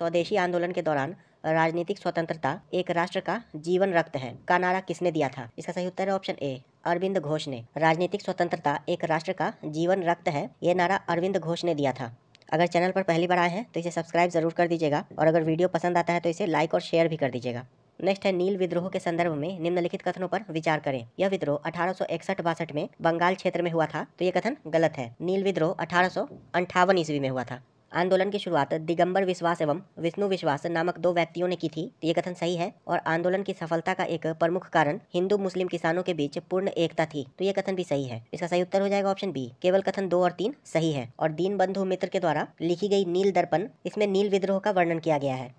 स्वदेशी आंदोलन के दौरान राजनीतिक स्वतंत्रता एक राष्ट्र का जीवन रक्त है का नारा किसने दिया था? इसका सही उत्तर है ऑप्शन ए, अरविंद घोष ने। राजनीतिक स्वतंत्रता एक राष्ट्र का जीवन रक्त है, ये नारा अरविंद घोष ने दिया था। अगर चैनल पर पहली बार आए हैं तो इसे सब्सक्राइब जरूर कर दीजिएगा और अगर वीडियो पसंद आता है तो इसे लाइक और शेयर भी कर दीजिएगा। नेक्स्ट है, नील विद्रोह के संदर्भ में निम्नलिखित कथनों पर विचार करें। यह विद्रोह 1861-62 में बंगाल क्षेत्र में हुआ था, तो ये कथन गलत है। नील विद्रोह 1858 ईस्वी में हुआ था। आंदोलन की शुरुआत दिगंबर विश्वास एवं विष्णु विश्वास नामक दो व्यक्तियों ने की थी, तो ये कथन सही है। और आंदोलन की सफलता का एक प्रमुख कारण हिंदू मुस्लिम किसानों के बीच पूर्ण एकता थी, तो ये कथन भी सही है। इसका सही उत्तर हो जाएगा ऑप्शन बी, केवल कथन 2 और 3 सही है। और दीनबंधु मित्र के द्वारा लिखी गई नील दर्पण, इसमें नील विद्रोह का वर्णन किया गया है।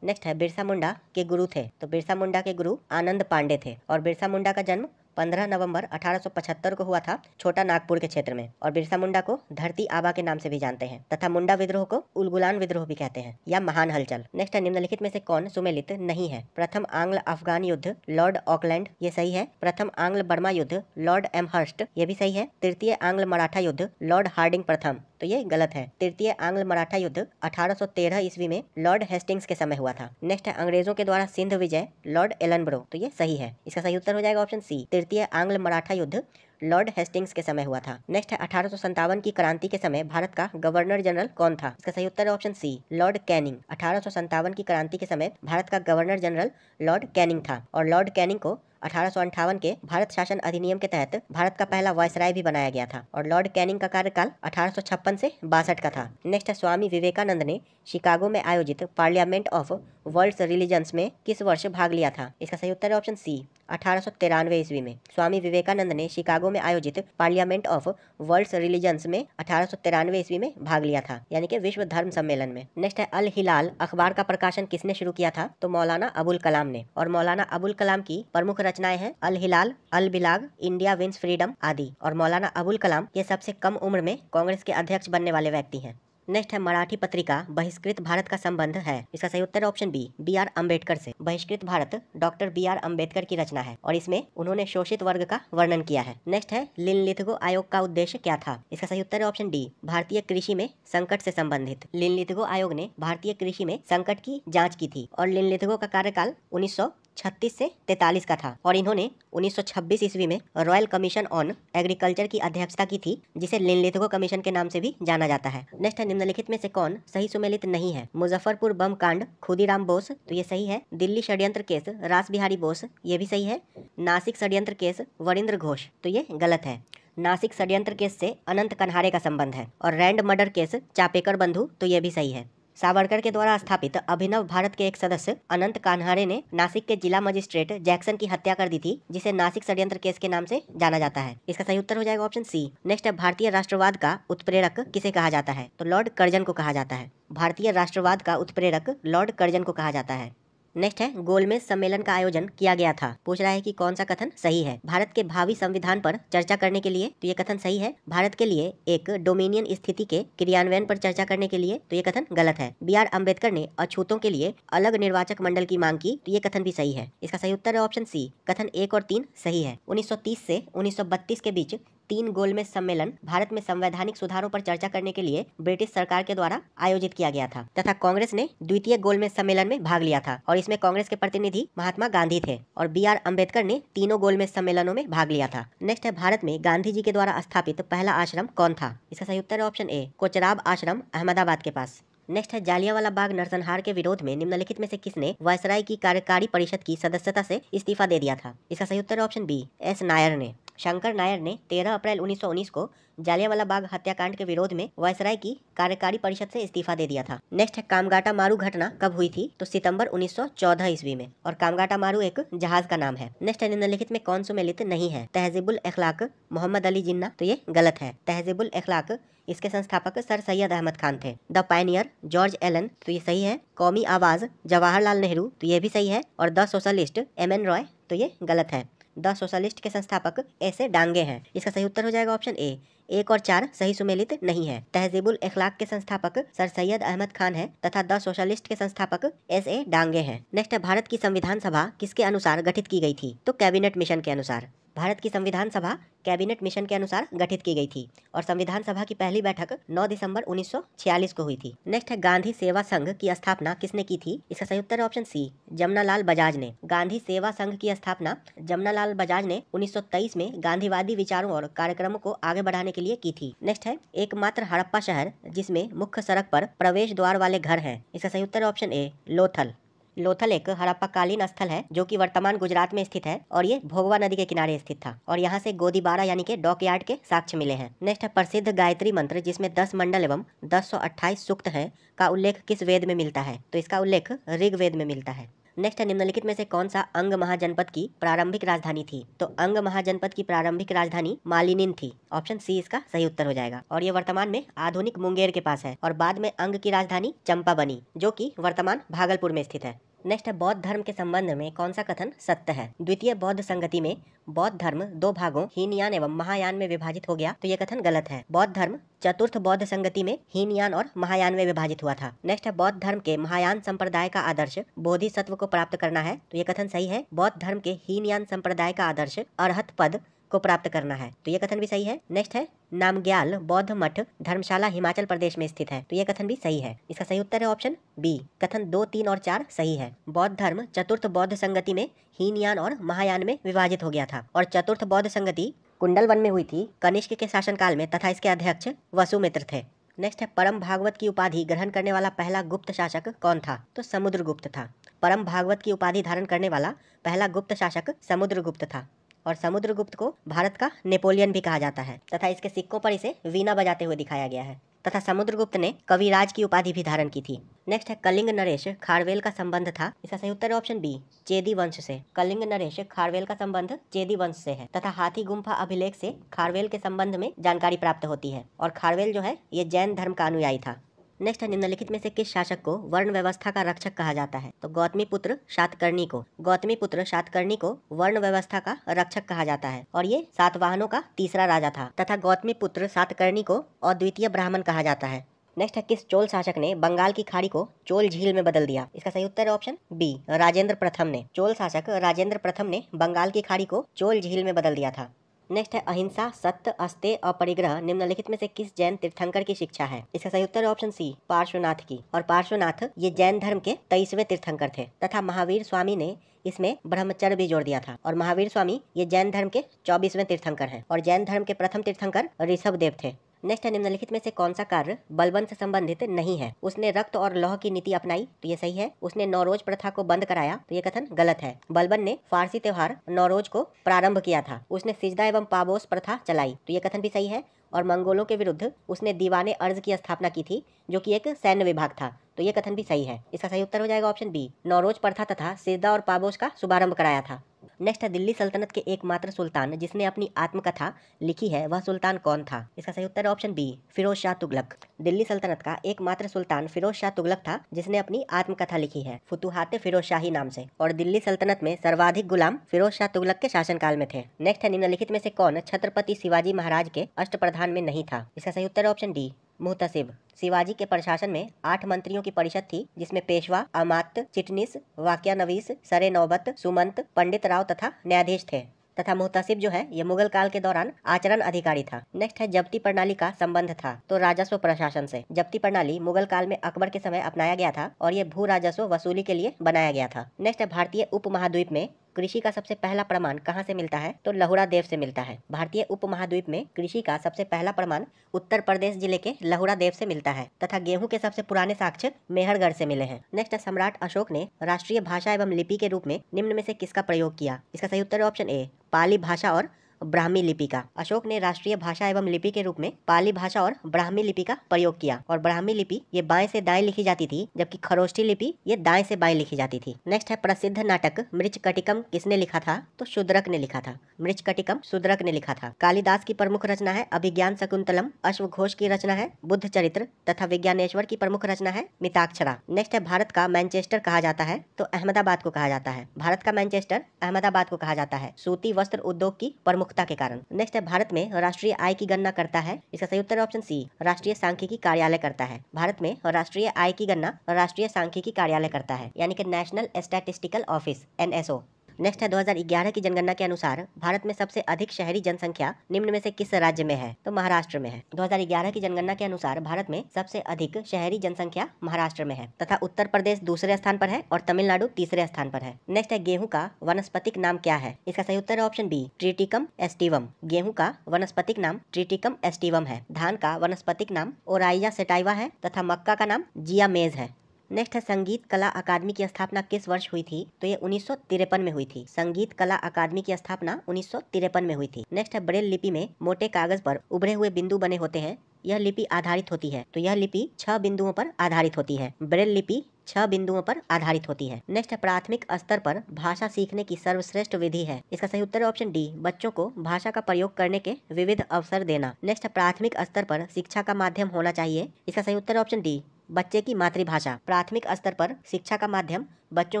नेक्स्ट है, बिरसा मुंडा के गुरु थे, तो बिरसा मुंडा के गुरु आनंद पांडे थे। और बिरसा मुंडा का जन्म 15 नवंबर 1875 को हुआ था छोटा नागपुर के क्षेत्र में। और बिरसा मुंडा को धरती आबा के नाम से भी जानते हैं तथा मुंडा विद्रोह को उलगुलान विद्रोह भी कहते हैं या महान हलचल। नेक्स्ट है, निम्नलिखित में से कौन सुमेलित नहीं है? प्रथम आंग्ल अफगान युद्ध, लॉर्ड ऑकलैंड, ये सही है। प्रथम आंग्ल बर्मा युद्ध, लॉर्ड एमहर्स्ट, ये भी सही है। तृतीय आंग्ल मराठा युद्ध, लॉर्ड हार्डिंग प्रथम, तो ये गलत है। तृतीय आंग्ल मराठा युद्ध 1813 ईस्वी में लॉर्ड हेस्टिंग्स के समय हुआ था। नेक्स्ट है, अंग्रेजों के द्वारा सिंध विजय, लॉर्ड एलनब्रो, तो ये सही है। इसका सही उत्तर हो जाएगा ऑप्शन सी, तृतीय आंग्ल मराठा युद्ध लॉर्ड हेस्टिंग्स के समय हुआ था। नेक्स्ट है, 1857 की क्रांति के समय भारत का गवर्नर जनरल कौन था? इसका सही उत्तर है ऑप्शन सी, लॉर्ड कैनिंग। 1857 की क्रांति के समय भारत का गवर्नर जनरल लॉर्ड कैनिंग था। और लॉर्ड कैनिंग को 1858 के भारत शासन अधिनियम के तहत भारत का पहला वायसराय भी बनाया गया था। और लॉर्ड कैनिंग का कार्यकाल 1856 से 62 का था। नेक्स्ट है, स्वामी विवेकानंद ने शिकागो में आयोजित पार्लियामेंट ऑफ वर्ल्ड्स रिलीजन्स में किस वर्ष भाग लिया था? इसका सही उत्तर है ऑप्शन सी, 1893 ईस्वी में। स्वामी विवेकानंद ने शिकागो में आयोजित पार्लियामेंट ऑफ वर्ल्ड्स रिलीजन्स में 1893 ईस्वी में भाग लिया था, यानी कि विश्व धर्म सम्मेलन में। नेक्स्ट है, अल हिलाल अखबार का प्रकाशन किसने शुरू किया था? तो मौलाना अबुल कलाम ने। और मौलाना अबुल कलाम की प्रमुख रचनाएं हैं अल हिलाल, अल बिलाग, इंडिया विंस फ्रीडम आदि। और मौलाना अबुल कलाम ये सबसे कम उम्र में कांग्रेस के अध्यक्ष बनने वाले व्यक्ति हैं। नेक्स्ट है, मराठी पत्रिका बहिष्कृत भारत का संबंध है। इसका सही उत्तर option B, B R Ambedkar से। Bahishkrit Bharat doctor B R Ambedkar की रचना है और इसमें उन्होंने शोषित वर्ग का वर्णन किया है। नेक्स्ट है, लिनलिथगो आयोग का उद्देश्य क्या था? इसका सही उत्तर है ऑप्शन डी, भारतीय कृषि में संकट से संबंधित। लिनलिथगो आयोग ने भारतीय कृषि में संकट की जाँच की थी। और लिनलिथगो का कार्यकाल 1936 से 43 का था। और इन्होंने 1926 ईस्वी में रॉयल कमीशन ऑन एग्रीकल्चर की अध्यक्षता की थी, जिसे लिनलिथगो कमीशन के नाम से भी जाना जाता है। नेक्स्ट है, निम्नलिखित में से कौन सही सुमेलित नहीं है? मुजफ्फरपुर बम कांड, खुदीराम बोस, तो ये सही है। दिल्ली षड्यंत्र केस, रास बिहारी बोस, ये भी सही है। नासिक षड्यंत्र केस, वरिंद्र घोष, तो ये गलत है। नासिक षड्यंत्र केस से अनंत कन्हारे का संबंध है। और रैंड मर्डर केस, चापेकर बंधु, तो ये भी सही है। सावरकर के द्वारा स्थापित अभिनव भारत के एक सदस्य अनंत कान्हारे ने नासिक के जिला मजिस्ट्रेट जैक्सन की हत्या कर दी थी, जिसे नासिक षड्यंत्र केस के नाम से जाना जाता है। इसका सही उत्तर हो जाएगा ऑप्शन सी। नेक्स्ट है, भारतीय राष्ट्रवाद का उत्प्रेरक किसे कहा जाता है? तो लॉर्ड कर्जन को कहा जाता है। भारतीय राष्ट्रवाद का उत्प्रेरक लॉर्ड कर्जन को कहा जाता है। नेक्स्ट है, गोलमेज सम्मेलन का आयोजन किया गया था। पूछ रहा है कि कौन सा कथन सही है? भारत के भावी संविधान पर चर्चा करने के लिए, तो ये कथन सही है। भारत के लिए एक डोमिनियन स्थिति के क्रियान्वयन पर चर्चा करने के लिए, तो ये कथन गलत है। बी आर अम्बेडकर ने अछूतों के लिए अलग निर्वाचक मंडल की मांग की, तो ये कथन भी सही है। इसका सही उत्तर है ऑप्शन सी, कथन 1 और 3 सही है। 1930 से 1932 के बीच 3 गोलमेज सम्मेलन भारत में संवैधानिक सुधारों पर चर्चा करने के लिए ब्रिटिश सरकार के द्वारा आयोजित किया गया था तथा कांग्रेस ने द्वितीय गोलमेज सम्मेलन में भाग लिया था। और इसमें कांग्रेस के प्रतिनिधि महात्मा गांधी थे। और बी आर अम्बेडकर ने तीनों गोलमेज सम्मेलनों में भाग लिया था। नेक्स्ट है, भारत में गांधी जी के द्वारा स्थापित पहला आश्रम कौन था? इसका सही उत्तर है ऑप्शन ए, कोचराब आश्रम, अहमदाबाद के पास। नेक्स्ट है, जालियांवाला बाग नरसंहार के विरोध में निम्नलिखित में से किसने वायसराय की कार्यकारी परिषद की सदस्यता से इस्तीफा दे दिया था? इसका सही उत्तर है ऑप्शन बी, एस नायर ने। शंकर नायर ने 13 अप्रैल 1919 को जालियांवाला बाग हत्याकांड के विरोध में वायसराय की कार्यकारी परिषद से इस्तीफा दे दिया था। नेक्स्ट है, कामगाटा मारू घटना कब हुई थी? तो सितंबर 1914 ईस्वी में। और कामगाटा मारू एक जहाज का नाम है। नेक्स्ट है, निम्नलिखित में कौन सुमेलित नहीं है? तहजीबुल अखलाक, मोहम्मद अली जिन्ना, तो ये गलत है। तहजीबुल अखलाक, इसके संस्थापक सर सैयद अहमद खान थे। द पायनियर, जॉर्ज एलन, तो ये सही है। कौमी आवाज, जवाहरलाल नेहरू, तो ये भी सही है। और the socialist, M N Roy, तो ये गलत है। द सोशलिस्ट के संस्थापक ऐसे डांगे हैं। इसका सही उत्तर हो जाएगा ऑप्शन ए, 1 और 4 सही सुमेलित नहीं है। तहजीबुल अखलाक के संस्थापक सर सैयद अहमद खान है तथा द सोशलिस्ट के संस्थापक S.A. डांगे हैं। नेक्स्ट है, भारत की संविधान सभा किसके अनुसार गठित की गई थी? तो कैबिनेट मिशन के अनुसार। भारत की संविधान सभा कैबिनेट मिशन के अनुसार गठित की गई थी और संविधान सभा की पहली बैठक 9 दिसंबर 1946 को हुई थी। नेक्स्ट है, गांधी सेवा संघ की स्थापना किसने की थी? इसका सही उत्तर है ऑप्शन सी, जमनालाल बजाज ने। गांधी सेवा संघ की स्थापना जमनालाल बजाज ने 1923 में गांधीवादी विचारों और कार्यक्रमों को आगे बढ़ाने के लिए की थी। नेक्स्ट है, एकमात्र हड़प्पा शहर जिसमें मुख्य सड़क पर प्रवेश द्वार वाले घर हैं। इसका सही उत्तर है ऑप्शन ए, लोथल। लोथल एक हड़प्पाकालीन स्थल है जो कि वर्तमान गुजरात में स्थित है और ये भोगवा नदी के किनारे स्थित था और यहाँ से गोदीबारा यानी कि डॉकयार्ड के साक्ष्य मिले हैं। नेक्स्ट है, प्रसिद्ध गायत्री मंत्र जिसमें 10 मंडल एवं 1028 सूक्त हैं का उल्लेख किस वेद में मिलता है? तो इसका उल्लेख ऋग्वेद में मिलता है। नेक्स्ट है, निम्नलिखित में से कौन सा अंग महाजनपद की प्रारंभिक राजधानी थी? तो अंग महाजनपद की प्रारंभिक राजधानी मालिनीन थी। ऑप्शन सी इसका सही उत्तर हो जाएगा और ये वर्तमान में आधुनिक मुंगेर के पास है और बाद में अंग की राजधानी चंपा बनी जो कि वर्तमान भागलपुर में स्थित है। नेक्स्ट है, बौद्ध धर्म के संबंध में कौन सा कथन सत्य है? द्वितीय बौद्ध संगति में बौद्ध धर्म 2 भागों हीनयान एवं महायान में विभाजित हो गया, तो ये कथन गलत है। बौद्ध धर्म चतुर्थ बौद्ध संगति में हीनयान और महायान में विभाजित हुआ था। नेक्स्ट है, बौद्ध धर्म के महायान संप्रदाय का आदर्श बोधिसत्व को प्राप्त करना है, तो ये कथन सही है। बौद्ध धर्म के हीनयान संप्रदाय का आदर्श अरहत पद को प्राप्त करना है, तो ये कथन भी सही है। नेक्स्ट है, नामग्याल बौद्ध मठ धर्मशाला हिमाचल प्रदेश में स्थित है, तो ये कथन भी सही है। इसका सही उत्तर है ऑप्शन बी, कथन 2, 3 और 4 सही है। बौद्ध धर्म चतुर्थ बौद्ध संगति में हीनयान और महायान में विभाजित हो गया था और चतुर्थ बौद्ध संगति कुंडलवन में हुई थी कनिष्क के शासनकाल में तथा इसके अध्यक्ष वसुमित्र थे। नेक्स्ट है, परम भागवत की उपाधि ग्रहण करने वाला पहला गुप्त शासक कौन था? तो समुद्रगुप्त था। परम भागवत की उपाधि धारण करने वाला पहला गुप्त शासक समुद्रगुप्त था और समुद्रगुप्त को भारत का नेपोलियन भी कहा जाता है तथा इसके सिक्कों पर इसे वीणा बजाते हुए दिखाया गया है तथा समुद्रगुप्त ने कविराज की उपाधि भी धारण की थी। नेक्स्ट है, कलिंग नरेश खारवेल का संबंध था। इसका सही उत्तर है ऑप्शन बी, चेदी वंश से। कलिंग नरेश खारवेल का संबंध चेदी वंश से है तथा हाथी गुम्फा अभिलेख से खारवेल के संबंध में जानकारी प्राप्त होती है और खारवेल जो है ये जैन धर्म का अनुयायी था। नेक्स्ट है, निम्नलिखित में से किस शासक को वर्ण व्यवस्था का रक्षक कहा जाता है? तो गौतमीपुत्र शातकर्णी को। गौतमीपुत्र शातकर्णी को वर्ण व्यवस्था का रक्षक कहा जाता है और ये सातवाहनों का तीसरा राजा था तथा गौतमीपुत्र शातकर्णी को अद्वितीय ब्राह्मण कहा जाता है। नेक्स्ट है, किस चोल शासक ने बंगाल की खाड़ी को चोल झील में बदल दिया? इसका सही उत्तर है ऑप्शन बी, राजेंद्र प्रथम ने। चोल शासक राजेंद्र प्रथम ने बंगाल की खाड़ी को चोल झील में बदल दिया था। नेक्स्ट है, अहिंसा सत्य अस्तेय अपरिग्रह निम्नलिखित में से किस जैन तीर्थंकर की शिक्षा है? इसका सही उत्तर है ऑप्शन सी, पार्श्वनाथ की। और पार्श्वनाथ ये जैन धर्म के 23वें तीर्थंकर थे तथा महावीर स्वामी ने इसमें ब्रह्मचर्य भी जोड़ दिया था और महावीर स्वामी ये जैन धर्म के 24वें तीर्थंकर हैं और जैन धर्म के प्रथम तीर्थंकर ऋषभदेव थे। नेक्स्ट है, निम्नलिखित में से कौन सा कार्य बलबन से संबंधित नहीं है? उसने रक्त और लौह की नीति अपनाई, तो ये सही है। उसने नौरोज प्रथा को बंद कराया, तो ये कथन गलत है। बलबन ने फारसी त्योहार नौरोज को प्रारंभ किया था। उसने सिजदा एवं पाबोस प्रथा चलाई, तो ये कथन भी सही है। और मंगोलों के विरुद्ध उसने दीवाने अर्ज की स्थापना की थी जो कि एक सैन्य विभाग था, तो ये कथन भी सही है। इसका सही उत्तर हो जाएगा ऑप्शन बी, नौरोज प्रथा तथा सिजदा और पाबोस का शुभारंभ कराया था। नेक्स्ट है, दिल्ली सल्तनत के एकमात्र सुल्तान जिसने अपनी आत्मकथा लिखी है वह सुल्तान कौन था? इसका सही उत्तर है ऑप्शन बी, फिरोज शाह तुगलक। दिल्ली सल्तनत का एकमात्र सुल्तान फिरोज शाह तुगलक था जिसने अपनी आत्मकथा लिखी है फुतुहात फिरोज शाही नाम से और दिल्ली सल्तनत में सर्वाधिक गुलाम फिरोज शाह तुगलक के शासनकाल में थे। नेक्स्ट है, निम्नलिखित में से कौन छत्रपति शिवाजी महाराज के अष्टप्रधान में नहीं था? इसका सही उत्तर है ऑप्शन डी, मुहतसिब। शिवाजी के प्रशासन में 8 मंत्रियों की परिषद थी जिसमें पेशवा, अमात्य, चिटनीस, वाक्यानवीस, सरे नौबत, सुमंत, पंडित राव तथा न्यायाधीश थे तथा मुहतसिब जो है ये मुगल काल के दौरान आचरण अधिकारी था। नेक्स्ट है, जब्ती प्रणाली का संबंध था तो राजस्व प्रशासन से। जब्ती प्रणाली मुगल काल में अकबर के समय अपनाया गया था और ये भू राजस्व वसूली के लिए बनाया गया था। नेक्स्ट है, भारतीय उपमहाद्वीप में कृषि का सबसे पहला प्रमाण कहाँ से मिलता है? तो लहुरा देव से मिलता है। भारतीय उपमहाद्वीप में कृषि का सबसे पहला प्रमाण उत्तर प्रदेश जिले के लहुरा देव से मिलता है तथा गेहूं के सबसे पुराने साक्ष्य मेहरगढ़ से मिले हैं। नेक्स्ट, सम्राट अशोक ने राष्ट्रीय भाषा एवं लिपि के रूप में निम्न में से किसका प्रयोग किया? इसका सही उत्तर है ऑप्शन ए, पाली भाषा और ब्राह्मी लिपि का। अशोक ने राष्ट्रीय भाषा एवं लिपि के रूप में पाली भाषा और ब्राह्मी लिपि का प्रयोग किया और ब्राह्मी लिपि ये बाएं से दाएं लिखी जाती थी जबकि खरोष्ठी लिपि ये दाएं से बाएं लिखी जाती थी। नेक्स्ट है, प्रसिद्ध नाटक मृच्छकटिकम किसने लिखा था? तो शूद्रक ने लिखा था। मृच्छकटिकम शूद्रक ने लिखा था। कालिदास की प्रमुख रचना है अभिज्ञान शकुंतलम। अश्वघोष की रचना है बुद्ध चरित्र तथा विज्ञानेश्वर की प्रमुख रचना है मिताक्षरा। नेक्स्ट है, भारत का मैनचेस्टर कहा जाता है तो अहमदाबाद को कहा जाता है। भारत का मैनचेस्टर अहमदाबाद को कहा जाता है। सूती वस्त्र उद्योग की प्रमुख उपभोक्ता के कारण। नेक्स्ट है भारत में राष्ट्रीय आय की गणना करता है। इसका सही उत्तर ऑप्शन सी राष्ट्रीय सांख्यिकी कार्यालय करता है। भारत में राष्ट्रीय आय की गणना राष्ट्रीय सांख्यिकी कार्यालय करता है, यानी कि national statistical office NSO। Next है 2011 की जनगणना के अनुसार भारत में सबसे अधिक शहरी जनसंख्या निम्न में से किस राज्य में है? तो महाराष्ट्र में है। 2011 की जनगणना के अनुसार भारत में सबसे अधिक शहरी जनसंख्या महाराष्ट्र में है तथा उत्तर प्रदेश दूसरे स्थान पर है और तमिलनाडु तीसरे स्थान पर है। नेक्स्ट है गेहूं का वनस्पतिक नाम क्या है? इसका सही उत्तर है ऑप्शन बी ट्रिटिकम एस्टिवम। गेहूं का वनस्पतिक नाम ट्रिटिकम एस्टिवम है। धान का वनस्पतिक नाम ओराइजा सेटाइवा है तथा मक्का का नाम जिया मेज है। नेक्स्ट है संगीत कला अकादमी की स्थापना किस वर्ष हुई थी? तो ये 1953 में हुई थी। संगीत कला अकादमी की स्थापना 1953 में हुई थी। नेक्स्ट है ब्रेल लिपि में मोटे कागज पर उभरे हुए बिंदु बने होते हैं, यह लिपि आधारित होती है। तो यह लिपि 6 बिंदुओं पर आधारित होती है। ब्रेल लिपि 6 बिंदुओं पर आधारित होती है। नेक्स्ट है प्राथमिक स्तर पर भाषा सीखने की सर्वश्रेष्ठ विधि है। इसका सही उत्तर है ऑप्शन डी बच्चों को भाषा का प्रयोग करने के विविध अवसर देना। नेक्स्ट है प्राथमिक स्तर पर शिक्षा का माध्यम होना चाहिए। इसका सही उत्तर है ऑप्शन डी बच्चे की मातृभाषा। प्राथमिक स्तर पर शिक्षा का माध्यम बच्चों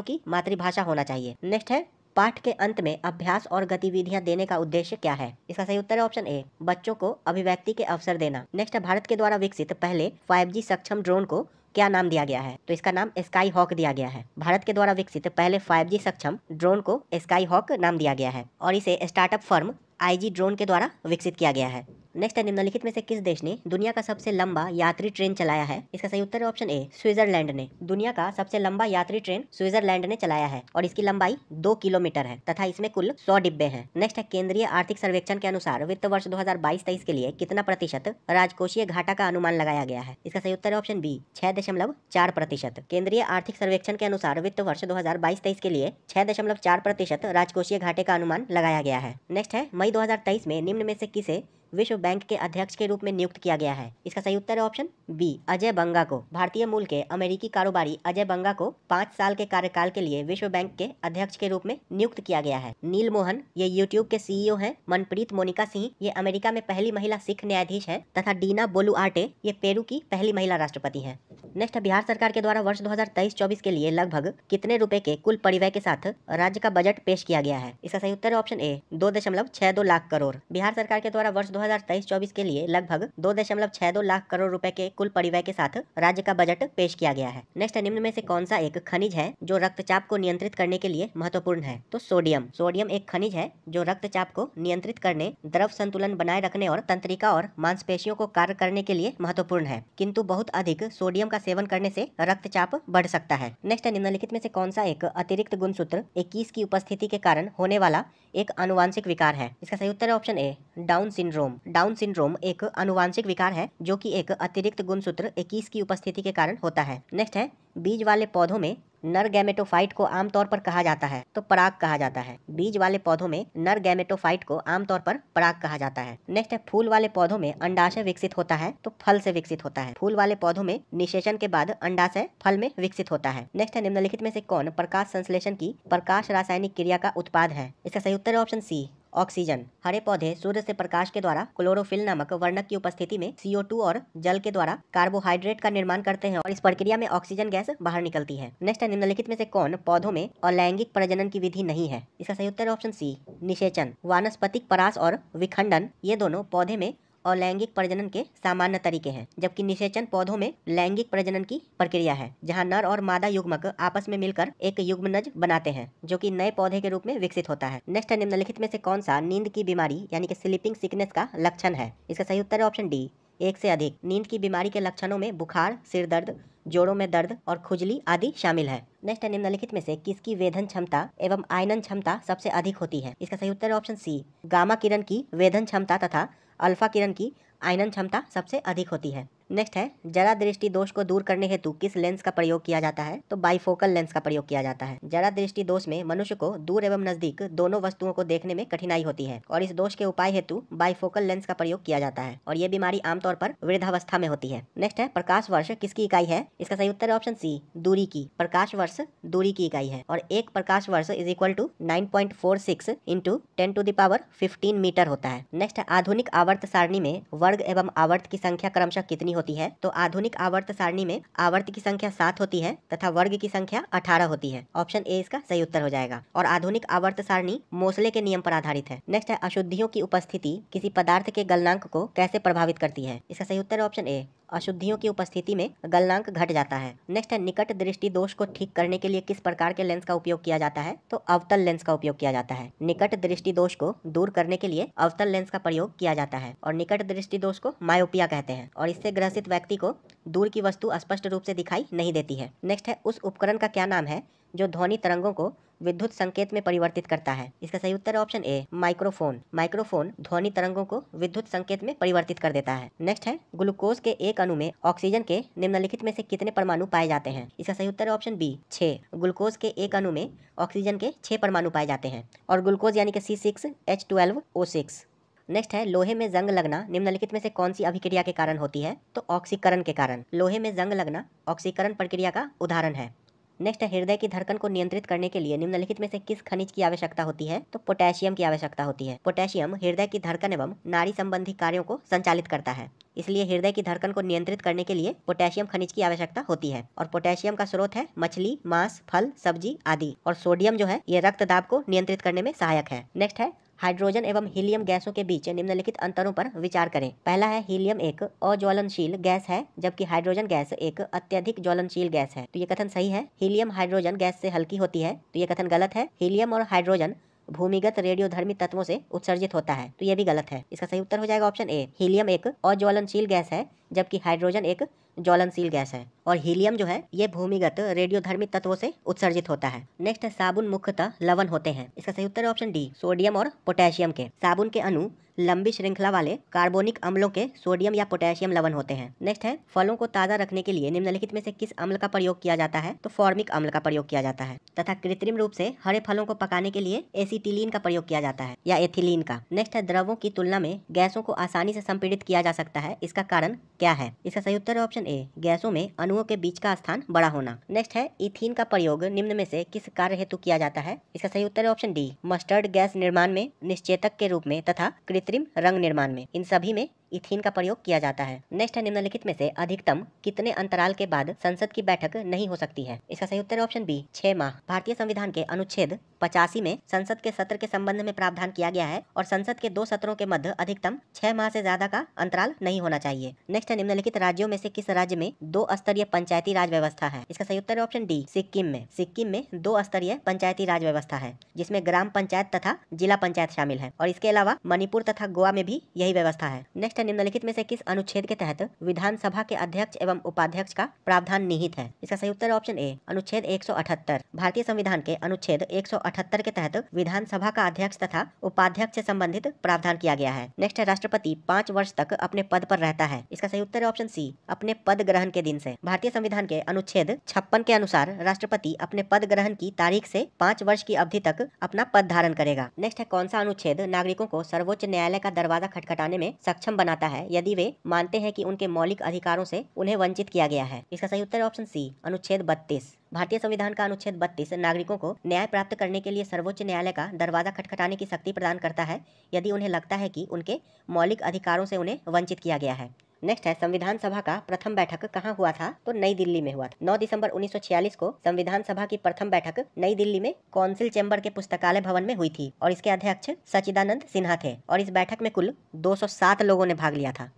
की मातृभाषा होना चाहिए। नेक्स्ट है पाठ के अंत में अभ्यास और गतिविधियां देने का उद्देश्य क्या है? इसका सही उत्तर है ऑप्शन ए बच्चों को अभिव्यक्ति के अवसर देना। नेक्स्ट है भारत के द्वारा विकसित पहले 5G सक्षम ड्रोन को क्या नाम दिया गया है? तो इसका नाम स्काई हॉक दिया गया है। भारत के द्वारा विकसित पहले 5G सक्षम ड्रोन को स्काई हॉक नाम दिया गया है और इसे स्टार्टअप फर्म IG ड्रोन के द्वारा विकसित किया गया है। नेक्स्ट है निम्नलिखित में से किस देश ने दुनिया का सबसे लंबा यात्री ट्रेन चलाया है? इसका सही उत्तर है ऑप्शन ए स्विट्जरलैंड ने। दुनिया का सबसे लंबा यात्री ट्रेन स्विट्जरलैंड ने चलाया है और इसकी लंबाई 2 किलोमीटर है तथा इसमें कुल 100 डिब्बे हैं। नेक्स्ट है केंद्रीय आर्थिक सर्वेक्षण के अनुसार वित्त वर्ष 2022-23 के लिए कितना प्रतिशत राजकोषीय घाटा का अनुमान लगाया गया है? इसका सही उत्तर है ऑप्शन बी 6.4%। केंद्रीय आर्थिक सर्वेक्षण के अनुसार वित्त वर्ष 2022-23 के लिए 6.4% राजकोषीय घाटे का अनुमान लगाया गया है। नेक्स्ट है मई 2023 में निम्न में से किसे विश्व बैंक के अध्यक्ष के रूप में नियुक्त किया गया है? इसका सही उत्तर है ऑप्शन बी अजय बंगा को। भारतीय मूल के अमेरिकी कारोबारी अजय बंगा को 5 साल के कार्यकाल के लिए विश्व बैंक के अध्यक्ष के रूप में नियुक्त किया गया है। नील मोहन ये यूट्यूब के CEO हैं। मनप्रीत मोनिका सिंह ये अमेरिका में पहली महिला सिख न्यायाधीश है तथा डीना बोलुआर्टे ये पेरू की पहली महिला राष्ट्रपति है। नेक्स्ट बिहार सरकार के द्वारा वर्ष 2023-24 के लिए लगभग कितने रुपए के कुल परिव्यय के साथ राज्य का बजट पेश किया गया है? इसका सही उत्तर है ऑप्शन ए 2.62 लाख करोड़। बिहार सरकार के द्वारा वर्ष 2023-24 के लिए लगभग 2.62 लाख करोड़ रुपए के कुल परिव्यय के साथ राज्य का बजट पेश किया गया है। नेक्स्ट निम्न में से कौन सा एक खनिज है जो रक्तचाप को नियंत्रित करने के लिए महत्वपूर्ण है? तो सोडियम। सोडियम एक खनिज है जो रक्तचाप को नियंत्रित करने, द्रव संतुलन बनाए रखने और तंत्रिका और मांसपेशियों को कार्य करने के लिए महत्वपूर्ण है, किंतु बहुत अधिक सोडियम का सेवन करने से रक्तचाप बढ़ सकता है। नेक्स्ट निम्नलिखित में से कौन सा एक अतिरिक्त गुणसूत्र 21 की उपस्थिति के कारण होने वाला एक आनुवांशिक विकार है? इसका सही उत्तर है option A down syndrome. Down syndrome एक आनुवांशिक विकार है जो कि एक अतिरिक्त गुणसूत्र 21 की उपस्थिति के कारण होता है। नेक्स्ट है बीज वाले पौधों में नर गैमेटोफाइट को आमतौर पर कहा जाता है तो पराग कहा जाता है। बीज वाले पौधों में नर गैमेटोफाइट को आमतौर पर पराग कहा जाता है। नेक्स्ट है फूल वाले पौधों में अंडाशय विकसित होता है तो फल से विकसित होता है। फूल वाले पौधों में निषेचन के बाद अंडाशय फल में विकसित होता है। नेक्स्ट है निम्नलिखित में से कौन प्रकाश संश्लेषण की प्रकाश रासायनिक क्रिया का उत्पाद है? इसका सही उत्तर है ऑप्शन सी ऑक्सीजन। हरे पौधे सूर्य से प्रकाश के द्वारा क्लोरोफिल नामक वर्णक की उपस्थिति में CO2 और जल के द्वारा कार्बोहाइड्रेट का निर्माण करते हैं और इस प्रक्रिया में ऑक्सीजन गैस बाहर निकलती है। नेक्स्ट निम्नलिखित में से कौन पौधों में अलैंगिक प्रजनन की विधि नहीं है? इसका सही उत्तर है ऑप्शन सी निषेचन। वानस्पतिक परास और विखंडन ये दोनों पौधे में अलैंगिक प्रजनन के सामान्य तरीके हैं, जबकि निषेचन पौधों में लैंगिक प्रजनन की प्रक्रिया है जहां नर और मादा युग्मक आपस में मिलकर एक युग्मनज बनाते हैं जो कि नए पौधे के रूप में विकसित होता है। नेक्स्ट निम्नलिखित में से कौन सा नींद की बीमारी यानी कि स्लीपिंग सिकनेस का लक्षण है? इसका सही उत्तर है ऑप्शन डी एक से अधिक। नींद की बीमारी के लक्षणों में बुखार, सिर दर्द, जोड़ों में दर्द और खुजली आदि शामिल है। नेक्स्ट निम्नलिखित में से किसकी वेधन क्षमता एवं आयनन क्षमता सबसे अधिक होती है? इसका सही उत्तर है ऑप्शन सी गामा किरण की वेधन क्षमता तथा अल्फा किरण की आयनन क्षमता सबसे अधिक होती है। नेक्स्ट है जरा दृष्टि दोष को दूर करने हेतु किस लेंस का प्रयोग किया जाता है? तो बाइफोकल लेंस का प्रयोग किया जाता है। जरा दृष्टि दोष में मनुष्य को दूर एवं नजदीक दोनों वस्तुओं को देखने में कठिनाई होती है और इस दोष के उपाय हेतु बाइफोकल लेंस का प्रयोग किया जाता है और ये बीमारी आमतौर पर वृद्धावस्था में होती है। नेक्स्ट है प्रकाश वर्ष किसकी इकाई है? इसका सही उत्तर है ऑप्शन सी दूरी की। प्रकाश वर्ष दूरी की इकाई है और एक प्रकाश वर्ष इज इक्वल टू 9.46 × 10⁻15 मीटर होता है। नेक्स्ट है आधुनिक आवर्त सारणी में वर्ष वर्ग एवं आवर्त की संख्या क्रमशः कितनी होती है? तो आधुनिक आवर्त सारणी में आवर्त की संख्या 7 होती है तथा वर्ग की संख्या 18 होती है। ऑप्शन ए इसका सही उत्तर हो जाएगा। और आधुनिक आवर्त सारणी मोसले के नियम पर आधारित है। नेक्स्ट है, अशुद्धियों की उपस्थिति किसी पदार्थ के गलनांक को कैसे प्रभावित करती है? इसका सही उत्तर है ऑप्शन ए, अशुद्धियों की उपस्थिति में गलनांक घट जाता है। नेक्स्ट है, निकट दृष्टि दोष को ठीक करने के लिए किस प्रकार के लेंस का उपयोग किया जाता है? तो अवतल लेंस का उपयोग किया जाता है। निकट दृष्टि दोष को दूर करने के लिए अवतल लेंस का प्रयोग किया जाता है और निकट दृष्टि दोष को मायोपिया कहते हैं और इससे ग्रसित व्यक्ति को दूर की वस्तु स्पष्ट रूप से दिखाई नहीं देती है। नेक्स्ट है, उस उपकरण का क्या नाम है जो ध्वनि तरंगों को विद्युत संकेत में परिवर्तित करता है? इसका सही उत्तर है ऑप्शन ए, माइक्रोफोन। माइक्रोफोन ध्वनि तरंगों को विद्युत संकेत में परिवर्तित कर देता है। नेक्स्ट है, ग्लूकोज के एक अणु में ऑक्सीजन के निम्नलिखित में से कितने परमाणु पाए जाते हैं? इसका सही उत्तर है ऑप्शन बी, 6। ग्लूकोज के एक अणु में ऑक्सीजन के 6 परमाणु पाए जाते हैं और ग्लूकोज यानी कि C6H12O6। नेक्स्ट है, लोहे में जंग लगना निम्नलिखित में से कौन सी अभिक्रिया के कारण होती है? तो ऑक्सीकरण के कारण। लोहे में जंग लगना ऑक्सीकरण प्रक्रिया का उदाहरण है। नेक्स्ट है, हृदय की धड़कन को नियंत्रित करने के लिए निम्नलिखित में से किस खनिज की आवश्यकता होती है? तो पोटेशियम की आवश्यकता होती है। पोटेशियम हृदय की धड़कन एवं नाड़ी संबंधी कार्यों को संचालित करता है, इसलिए हृदय की धड़कन को नियंत्रित करने के लिए पोटेशियम खनिज की आवश्यकता होती है। और पोटेशियम का स्रोत है मछली, मांस, फल, सब्जी आदि। और सोडियम जो है ये रक्तदाब को नियंत्रित करने में सहायक है। नेक्स्ट है, हाइड्रोजन एवं हीलियम गैसों के बीच निम्नलिखित अंतरों पर विचार करें। पहला है, हीलियम एक अज्वलनशील गैस है जबकि हाइड्रोजन गैस एक अत्यधिक ज्वलनशील गैस है। तो ये कथन सही है। हीलियम हाइड्रोजन गैस से हल्की होती है, तो ये कथन गलत है। हीलियम और हाइड्रोजन भूमिगत रेडियोधर्मी तत्वों से उत्सर्जित होता है, तो ये भी गलत है। इसका सही उत्तर हो जाएगा ऑप्शन ए, हीलियम एक अज्वलनशील गैस है जबकि हाइड्रोजन एक ज्वलनशील गैस है और हीलियम जो है ये भूमिगत रेडियोधर्मी तत्वों से उत्सर्जित होता है। नेक्स्ट है, साबुन मुख्यतः लवण होते हैं। इसका सही उत्तर है ऑप्शन डी, सोडियम और पोटेशियम के। साबुन के अणु लंबी श्रृंखला वाले कार्बोनिक अम्लों के सोडियम या पोटेशियम लवण होते हैं। नेक्स्ट है, फलों को ताज़ा रखने के लिए निम्नलिखित में से किस अम्ल का प्रयोग किया जाता है? तो फॉर्मिक अम्ल का प्रयोग किया जाता है तथा कृत्रिम रूप से हरे फलों को पकाने के लिए एसिटिलीन का प्रयोग किया जाता है या एथिलीन का। नेक्स्ट है, द्रवों की तुलना में गैसों को आसानी से संपीड़ित किया जा सकता है, इसका कारण क्या है? इसका सही उत्तर है ऑप्शन ए, गैसों में अणुओं के बीच का स्थान बड़ा होना। नेक्स्ट है, इथीन का प्रयोग निम्न में से किस कार्य हेतु किया जाता है? इसका सही उत्तर है ऑप्शन डी, मस्टर्ड गैस निर्माण में, निश्चेतक के रूप में तथा कृत्रिम रंग निर्माण में। इन सभी में इथीन का प्रयोग किया जाता है। नेक्स्ट है, निम्नलिखित में से अधिकतम कितने अंतराल के बाद संसद की बैठक नहीं हो सकती है? इसका सही उत्तर है ऑप्शन बी, 6 माह। भारतीय संविधान के अनुच्छेद 85 में संसद के सत्र के संबंध में प्रावधान किया गया है और संसद के 2 सत्रों के मध्य अधिकतम 6 माह से ज्यादा का अंतराल नहीं होना चाहिए। नेक्स्ट है, निम्नलिखित राज्यों में से किस राज्य में 2 स्तरीय पंचायती राज व्यवस्था है? इसका सही उत्तर है ऑप्शन डी, सिक्किम में। सिक्किम में 2 स्तरीय पंचायती राज व्यवस्था है जिसमें ग्राम पंचायत तथा जिला पंचायत शामिल है और इसके अलावा मणिपुर तथा गोवा में भी यही व्यवस्था है। नेक्स्ट है, निम्नलिखित में से किस अनुच्छेद के तहत विधानसभा के अध्यक्ष एवं उपाध्यक्ष का प्रावधान निहित है? इसका सही उत्तर है ऑप्शन ए, अनुच्छेद 178। भारतीय संविधान के अनुच्छेद 178 के तहत विधानसभा का अध्यक्ष तथा उपाध्यक्ष से संबंधित प्रावधान किया गया है। नेक्स्ट है, राष्ट्रपति 5 वर्ष तक अपने पद पर रहता है। इसका सही उत्तर है ऑप्शन सी, अपने पद ग्रहण के दिन से। भारतीय संविधान के अनुच्छेद 56 के अनुसार राष्ट्रपति अपने पद ग्रहण की तारीख से 5 वर्ष की अवधि तक अपना पद धारण करेगा। नेक्स्ट है, कौन सा अनुच्छेद नागरिकों को सर्वोच्च न्यायालय का दरवाजा खटखटाने में सक्षम बनाता है यदि वे मानते हैं कि उनके मौलिक अधिकारों से उन्हें वंचित किया गया है? इसका सही उत्तर है ऑप्शन सी, अनुच्छेद 32। भारतीय संविधान का अनुच्छेद 32 नागरिकों को न्याय प्राप्त करने के लिए सर्वोच्च न्यायालय का दरवाजा खटखटाने की शक्ति प्रदान करता है यदि उन्हें लगता है कि उनके मौलिक अधिकारों से उन्हें वंचित किया गया है। नेक्स्ट है, संविधान सभा का प्रथम बैठक कहाँ हुआ था? तो नई दिल्ली में हुआ था। 9 दिसंबर 1946 को संविधान सभा की प्रथम बैठक नई दिल्ली में कौंसिल चैम्बर के पुस्तकालय भवन में हुई थी और इसके अध्यक्ष सच्चिदानंद सिन्हा थे और इस बैठक में कुल 207 लोगों ने भाग लिया था।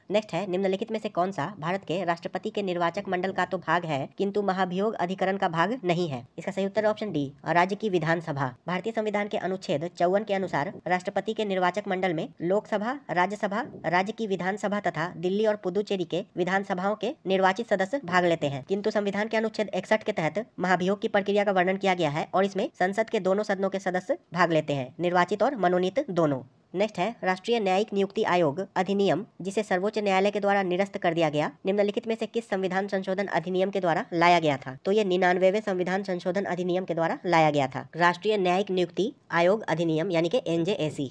नेक्स्ट है, निम्नलिखित में से कौन सा भारत के राष्ट्रपति के निर्वाचक मंडल का तो भाग है किंतु महाभियोग अधिकरण का भाग नहीं है? इसका सही उत्तर है ऑप्शन डी, राज्य की विधानसभा। भारतीय संविधान के अनुच्छेद 54 के अनुसार राष्ट्रपति के निर्वाचक मंडल में लोकसभा, राज्यसभा, राज्य की विधानसभा तथा दिल्ली और पुदुचेरी के विधानसभाओं के निर्वाचित सदस्य भाग लेते हैं, किंतु संविधान के अनुच्छेद 61 के तहत महाभियोग की प्रक्रिया का वर्णन किया गया है और इसमें संसद के दोनों सदनों के सदस्य भाग लेते हैं, निर्वाचित और मनोनीत दोनों। नेक्स्ट है, राष्ट्रीय न्यायिक नियुक्ति आयोग अधिनियम जिसे सर्वोच्च न्यायालय के द्वारा निरस्त कर दिया गया निम्नलिखित में से किस संविधान संशोधन अधिनियम के द्वारा लाया गया था? तो ये 99वें संविधान संशोधन अधिनियम के द्वारा लाया गया था, राष्ट्रीय न्यायिक नियुक्ति आयोग अधिनियम यानी कि NJAC।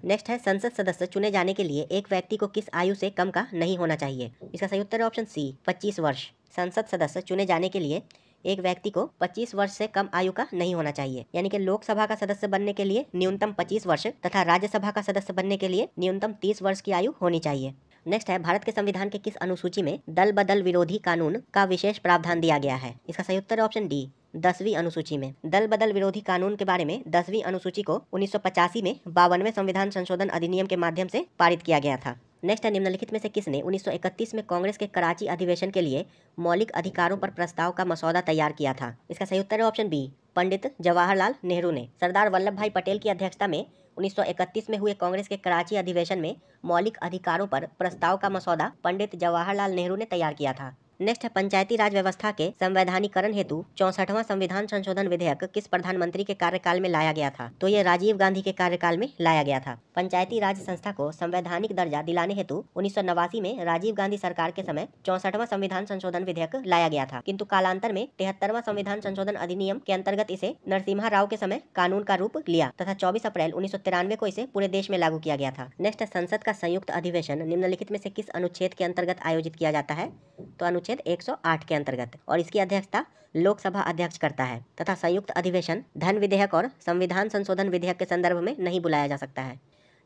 नेक्स्ट है, संसद सदस्य चुने जाने के लिए एक व्यक्ति को किस आयु से कम का नहीं होना चाहिए? इसका सही उत्तर है ऑप्शन सी, 25 वर्ष। संसद सदस्य चुने जाने के लिए एक व्यक्ति को 25 वर्ष से कम आयु का नहीं होना चाहिए, यानी कि लोकसभा का सदस्य बनने के लिए न्यूनतम 25 वर्ष तथा राज्यसभा का सदस्य बनने के लिए न्यूनतम 30 वर्ष की आयु होनी चाहिए। नेक्स्ट है भारत के संविधान के किस अनुसूची में दल बदल विरोधी कानून का विशेष प्रावधान दिया गया है? इसका सही उत्तर है ऑप्शन डी, 10वीं अनुसूची में। दल बदल विरोधी कानून के बारे में 10वीं अनुसूची को 1985 में 52वें संविधान संशोधन अधिनियम के माध्यम से पारित किया गया था। नेक्स्ट है निम्नलिखित में से किसने 1931 में कांग्रेस के कराची अधिवेशन के लिए मौलिक अधिकारों पर प्रस्ताव का मसौदा तैयार किया था? इसका सही उत्तर है ऑप्शन बी, पंडित जवाहरलाल नेहरू ने। सरदार वल्लभ भाई पटेल की अध्यक्षता में 1931 में हुए कांग्रेस के कराची अधिवेशन में मौलिक अधिकारों पर प्रस्ताव का मसौदा पंडित जवाहरलाल नेहरू ने तैयार किया था। नेक्स्ट है पंचायती राज व्यवस्था के संवैधानिकरण हेतु 64वां संविधान संशोधन विधेयक किस प्रधानमंत्री के कार्यकाल में लाया गया था? तो ये राजीव गांधी के कार्यकाल में लाया गया था। पंचायती राज संस्था को संवैधानिक दर्जा दिलाने हेतु 1989 में राजीव गांधी सरकार के समय 64वां संविधान संशोधन विधेयक लाया गया था, किंतु कालांतर में 73वां संविधान संशोधन अधिनियम के अंतर्गत इसे नरसिम्हा राव के समय कानून का रूप लिया तथा 24 अप्रैल 1993 को इसे पूरे देश में लागू किया गया था। नेक्स्ट है संसद का संयुक्त अधिवेशन निम्नलिखित में से किस अनुच्छेद के अंतर्गत आयोजित किया जाता है? तो अनुच्छेद 108 के अंतर्गत, और इसकी अध्यक्षता लोकसभा अध्यक्ष करता है तथा संयुक्त अधिवेशन धन विधेयक और संविधान संशोधन विधेयक के संदर्भ में नहीं बुलाया जा सकता है।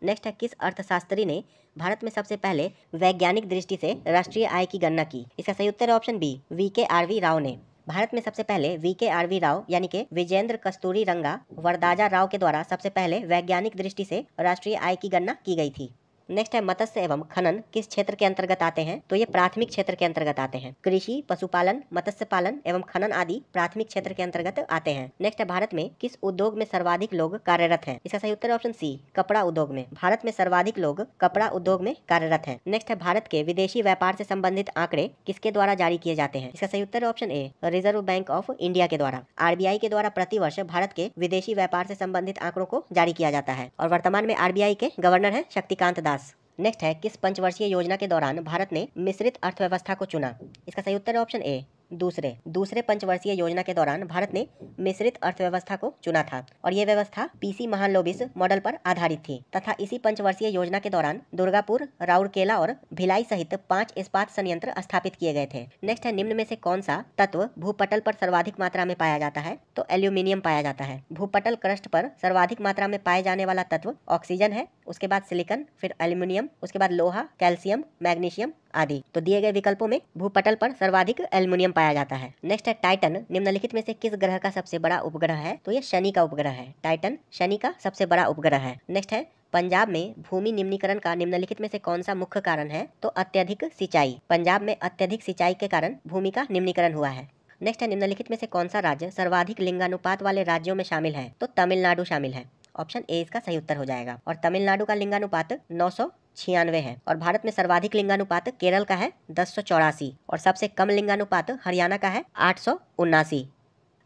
नेक्स्ट है किस अर्थशास्त्री ने भारत में सबसे पहले वैज्ञानिक दृष्टि से राष्ट्रीय आय की गणना की? इसका सही उत्तर है ऑप्शन बी, VKRV राव ने। भारत में सबसे पहले VKRV राव यानी कि विजेंद्र कस्तूरी रंगा वरदाजा राव के द्वारा सबसे पहले वैज्ञानिक दृष्टि से राष्ट्रीय आय की गणना की गई थी। नेक्स्ट है मत्स्य एवं खनन किस क्षेत्र के अंतर्गत आते हैं? तो ये प्राथमिक क्षेत्र के अंतर्गत आते हैं। कृषि, पशुपालन, मत्स्य पालन एवं खनन आदि प्राथमिक क्षेत्र के अंतर्गत आते हैं। नेक्स्ट है भारत में किस उद्योग में सर्वाधिक लोग कार्यरत हैं? इसका सही उत्तर है ऑप्शन सी, कपड़ा उद्योग में। भारत में सर्वाधिक लोग कपड़ा उद्योग में कार्यरत हैं। नेक्स्ट है भारत के विदेशी व्यापार से संबंधित आंकड़े किसके द्वारा जारी किए जाते हैं? इसका सही उत्तर है option A, reserve bank of India के द्वारा। RBI के द्वारा प्रतिवर्ष भारत के विदेशी व्यापार से संबंधित आंकड़ों को जारी किया जाता है और वर्तमान में RBI के गवर्नर है शक्तिकांत दास। नेक्स्ट है किस पंचवर्षीय योजना के दौरान भारत ने मिश्रित अर्थव्यवस्था को चुना? इसका सही उत्तर है ऑप्शन ए, दूसरे पंचवर्षीय योजना के दौरान भारत ने मिश्रित अर्थव्यवस्था को चुना था और यह व्यवस्था PC महालनोबिस मॉडल पर आधारित थी तथा इसी पंचवर्षीय योजना के दौरान दुर्गापुर, राउरकेला और भिलाई सहित 5 इस्पात संयंत्र स्थापित किए गए थे। नेक्स्ट है निम्न में से कौन सा तत्व भूपटल पर सर्वाधिक मात्रा में पाया जाता है? तो एल्यूमिनियम पाया जाता है। भूपटल क्रस्ट पर सर्वाधिक मात्रा में पाए जाने वाला तत्व ऑक्सीजन है, उसके बाद सिलिकॉन, फिर एल्यूमिनियम, उसके बाद लोहा, कैल्शियम, मैग्नीशियम आदि। तो दिए गए विकल्पों में भूपटल पर सर्वाधिक एल्युमिनियम पाया जाता है। नेक्स्ट है टाइटन निम्नलिखित में से किस ग्रह का सबसे बड़ा उपग्रह है? तो ये शनि का उपग्रह है। टाइटन शनि का सबसे बड़ा उपग्रह है। नेक्स्ट है पंजाब में भूमि निम्नीकरण का निम्नलिखित में से कौन सा मुख्य कारण है? तो अत्यधिक सिंचाई। पंजाब में अत्यधिक सिंचाई के कारण भूमि का निम्नीकरण हुआ है। नेक्स्ट है निम्नलिखित में से कौन सा राज्य सर्वाधिक लिंगानुपात वाले राज्यों में शामिल है? तो तमिलनाडु शामिल है। ऑप्शन ए इसका सही उत्तर हो जाएगा और तमिलनाडु का लिंगानुपात 996 है और भारत में सर्वाधिक लिंगानुपात केरल का है 1084 और सबसे कम लिंगानुपात हरियाणा का है 879।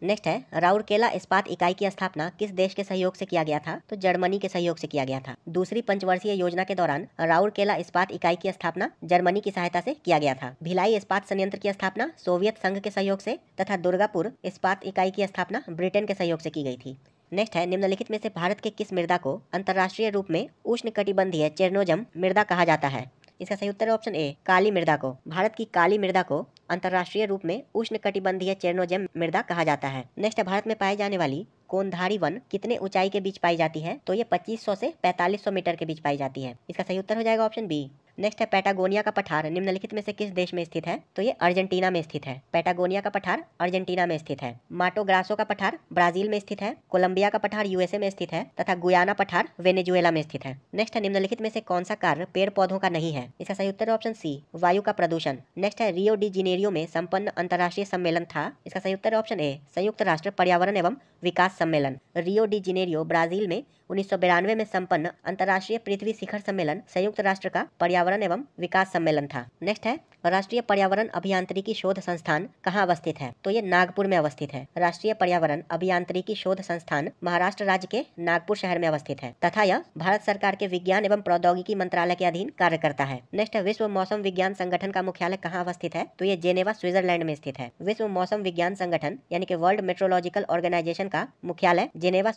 नेक्स्ट है राउरकेला इस्पात इकाई की स्थापना किस देश के सहयोग से किया गया था? तो जर्मनी के सहयोग से किया गया था। दूसरी पंचवर्षीय योजना के दौरान राउरकेला इस्पात इकाई की स्थापना जर्मनी की सहायता से किया गया था। भिलाई इस्पात संयंत्र की स्थापना सोवियत संघ के सहयोग से तथा दुर्गापुर इस्पात इकाई की स्थापना ब्रिटेन के सहयोग से की गई थी। नेक्स्ट है निम्नलिखित में से भारत के किस मृदा को अंतर्राष्ट्रीय रूप में उष्णकटिबंधीय चेरनोजम मृदा कहा जाता है? इसका सही उत्तर है ऑप्शन ए, काली मृदा को। भारत की काली मृदा को अंतर्राष्ट्रीय रूप में उष्णकटिबंधीय चेरनोजम मृदा कहा जाता है। नेक्स्ट है भारत में पाई जाने वाली कोनधारी वन कितने ऊंचाई के बीच पाई जाती है? तो ये 2500 से 4500 मीटर के बीच पाई जाती है। इसका सही उत्तर हो जाएगा ऑप्शन बी। नेक्स्ट है पैटागोनिया का पठार निम्नलिखित में से किस देश में स्थित है? तो ये अर्जेंटीना में स्थित है। पैटागोनिया का पठार अर्जेंटीना में स्थित है। माटो ग्रासो का पठार ब्राजील में स्थित है। कोलंबिया का पठार USA में स्थित है तथा गुयाना पठार वेनेजुएला में स्थित है। नेक्स्ट है निम्नलिखित में से कौन सा कार्य पेड़ पौधों का नहीं है? इसका सही उत्तर है ऑप्शन सी, वायु का प्रदूषण। नेक्स्ट है रियो डी जेनेरियो में संपन्न अंतर्राष्ट्रीय सम्मेलन था। इसका सही उत्तर है ऑप्शन ए, संयुक्त राष्ट्र पर्यावरण एवं विकास सम्मेलन। रियो डी जेनेरियो ब्राजील में 1992 में संपन्न अंतर्राष्ट्रीय पृथ्वी शिखर सम्मेलन संयुक्त राष्ट्र का पर्यावरण एवं विकास सम्मेलन था। नेक्स्ट है राष्ट्रीय पर्यावरण अभियांत्रिकी शोध संस्थान कहाँ अवस्थित है? तो ये नागपुर में अवस्थित है। राष्ट्रीय पर्यावरण अभियांत्रिकी शोध संस्थान महाराष्ट्र राज्य के नागपुर शहर में अवस्थित है तथा यह भारत सरकार के विज्ञान एवं प्रौद्योगिकी मंत्रालय के अधीन कार्य करता है। नेक्स्ट है विश्व मौसम विज्ञान संगठन का मुख्यालय कहाँ अवस्थित है? तो ये जेनेवा स्विट्जरलैंड में स्थित है। विश्व मौसम विज्ञान संगठन यानी कि वर्ल्ड मेट्रोलॉजिकल ऑर्गेनाइजेशन का मुख्यालय जेनेवा